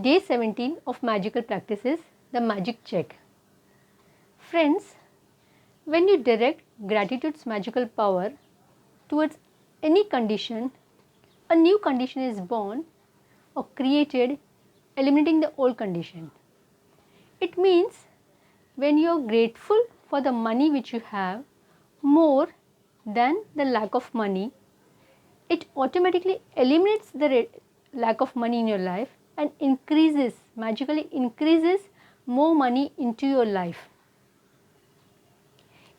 Day 17 of Magical Practices, the Magic Check. Friends, when you direct gratitude's magical power towards any condition, a new condition is born or created, eliminating the old condition. It means when you are grateful for the money which you have more than the lack of money, it automatically eliminates the lack of money in your life and magically increases more money into your life.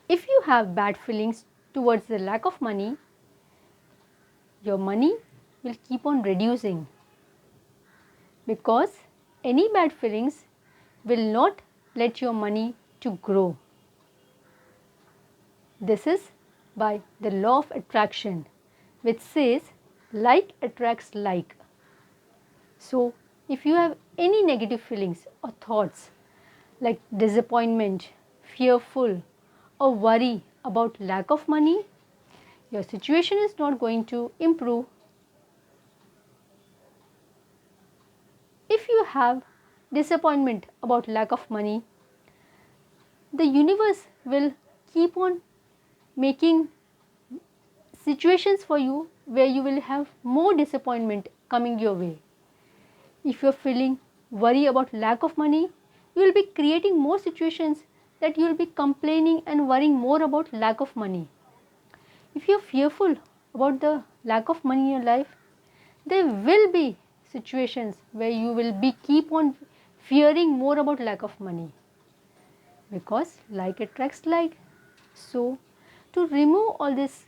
If you have bad feelings towards the lack of money, your money will keep on reducing, because any bad feelings will not let your money to grow. This is by the law of attraction, which says like attracts like. So, if you have any negative feelings or thoughts like disappointment, fearful or worry about lack of money, your situation is not going to improve. If you have disappointment about lack of money, the universe will keep on making situations for you where you will have more disappointment coming your way. If you are feeling worry about lack of money, you will be creating more situations that you will be complaining and worrying more about lack of money. If you are fearful about the lack of money in your life, there will be situations where you will be keep on fearing more about lack of money, because like attracts like. So, to remove all these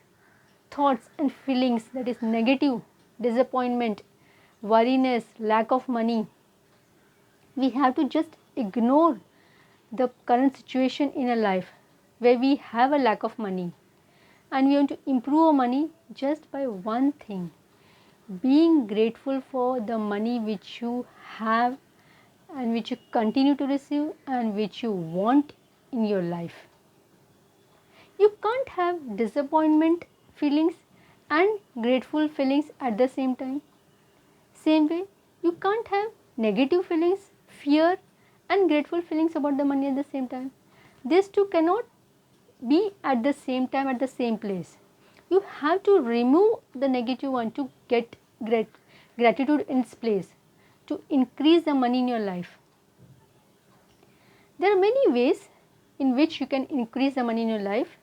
thoughts and feelings, that is negative, disappointment, worriness, lack of money, we have to just ignore the current situation in a life where we have a lack of money, and we want to improve our money just by one thing: being grateful for the money which you have and which you continue to receive and which you want in your life. You can't have disappointment feelings and grateful feelings at the same time. Same way, you can't have negative feelings, fear and grateful feelings about the money at the same time. These two cannot be at the same time at the same place. You have to remove the negative one to get gratitude in its place, to increase the money in your life. There are many ways in which you can increase the money in your life.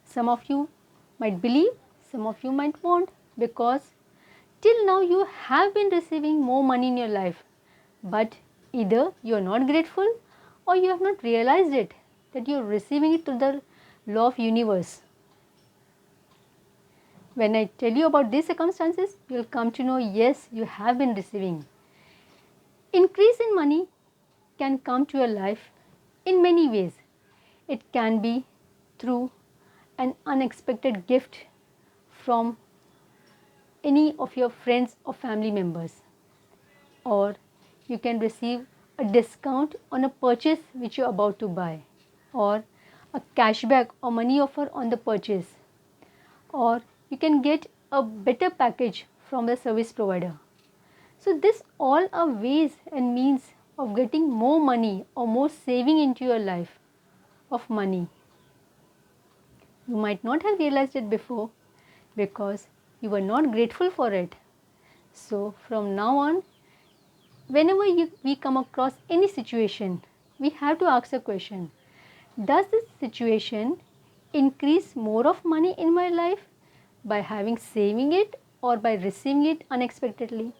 Some of you might believe, some of you might want, because till now you have been receiving more money in your life, but either you are not grateful or you have not realized it, that you are receiving it through the law of universe. When I tell you about these circumstances, you will come to know, yes, you have been receiving. Increase in money can come to your life in many ways. It can be through an unexpected gift from any of your friends or family members, or you can receive a discount on a purchase which you are about to buy, or a cashback or money offer on the purchase, or you can get a better package from the service provider. So this all are ways and means of getting more money or more saving into your life of money. You might not have realized it before because you were not grateful for it. So from now on, whenever we come across any situation, we have to ask a question: does this situation increase more of money in my life by having saving it or by receiving it unexpectedly?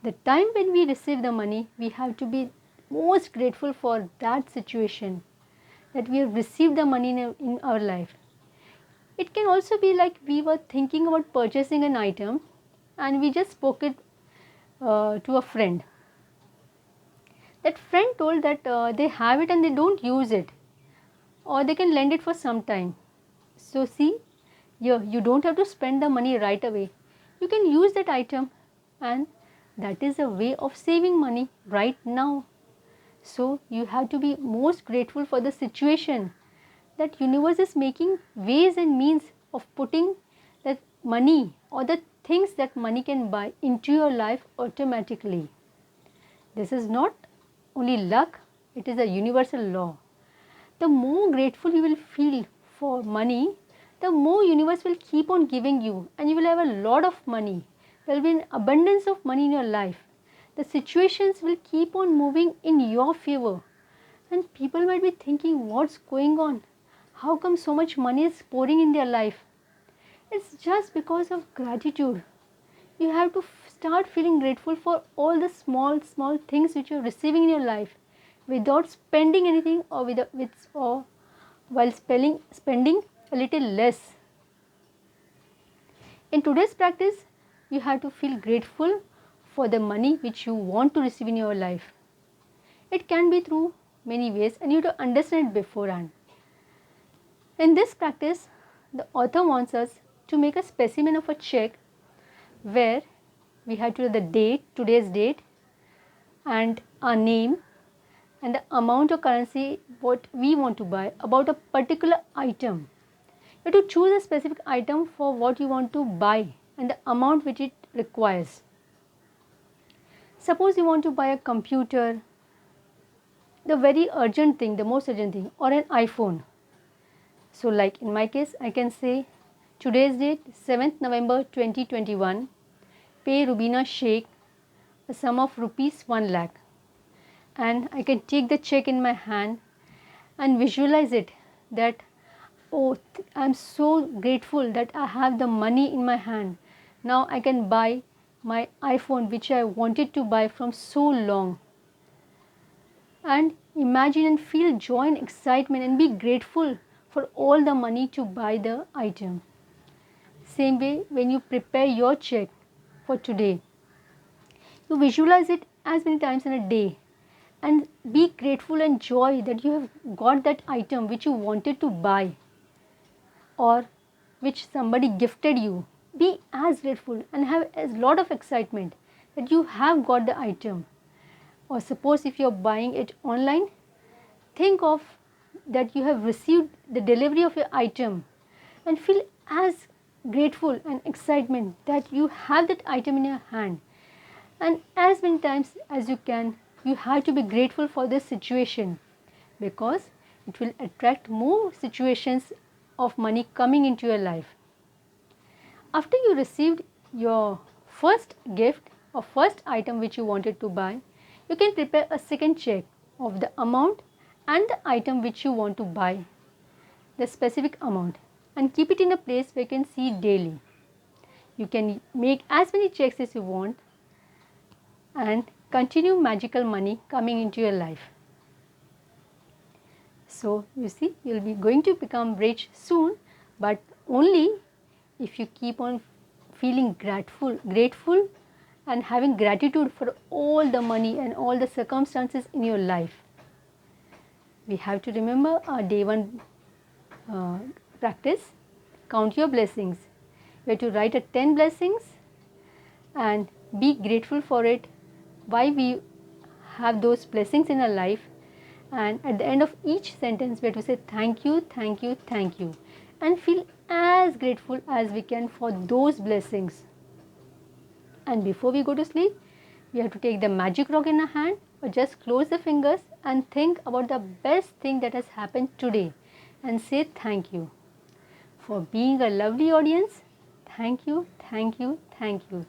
The time when we receive the money, we have to be most grateful for that situation, that we have received the money in our life. It can also be like we were thinking about purchasing an item and we just spoke it to a friend. That friend told that they have it and they don't use it, or they can lend it for some time. So see, you don't have to spend the money right away. You can use that item, and that is a way of saving money right now. So you have to be most grateful for the situation, that universe is making ways and means of putting that money or the things that money can buy into your life automatically. This is not only luck, it is a universal law. The more grateful you will feel for money, the more universe will keep on giving you, and you will have a lot of money. There will be an abundance of money in your life. The situations will keep on moving in your favor. And people might be thinking, what's going on? How come so much money is pouring in their life? It's just because of gratitude. You have to start feeling grateful for all the small things which you're receiving in your life without spending anything, or while spending a little less. In today's practice, you have to feel grateful for the money which you want to receive in your life. It can be through many ways, and you have to understand it beforehand. In this practice, the author wants us to make a specimen of a check where we have to do the date, today's date, and our name, and the amount of currency what we want to buy about a particular item. You have to choose a specific item for what you want to buy and the amount which it requires. Suppose you want to buy a computer, the very urgent thing, the most urgent thing, or an iPhone. So like in my case, I can say today's date 7th November 2021, pay Rubina Sheikh a sum of rupees 1 lakh, and I can take the check in my hand and visualize it that, oh, I'm so grateful that I have the money in my hand. Now I can buy my iPhone which I wanted to buy from so long. And imagine and feel joy and excitement and be grateful for all the money to buy the item. Same way, when you prepare your check for today, you visualize it as many times in a day and be grateful and joy that you have got that item which you wanted to buy or which somebody gifted you. Be as grateful and have a lot of excitement that you have got the item. Or suppose if you are buying it online, think of that you have received the delivery of your item and feel as grateful and excitement that you have that item in your hand. And as many times as you can, you have to be grateful for this situation, because it will attract more situations of money coming into your life. After you received your first gift or first item which you wanted to buy, you can prepare a second check of the amount and the item which you want to buy, the specific amount, and keep it in a place where you can see daily. You can make as many checks as you want and continue magical money coming into your life. So you see, you will be going to become rich soon, but only if you keep on feeling grateful and having gratitude for all the money and all the circumstances in your life. We have to remember our day one practice, count your blessings. You have to write 10 blessings and be grateful for it, why we have those blessings in our life, and at the end of each sentence we have to say thank you, thank you, thank you, and feel as grateful as we can for those blessings. And before we go to sleep, we have to take the magic rock in our hand or just close the fingers and think about the best thing that has happened today and say thank you. For being a lovely audience, thank you, thank you, thank you.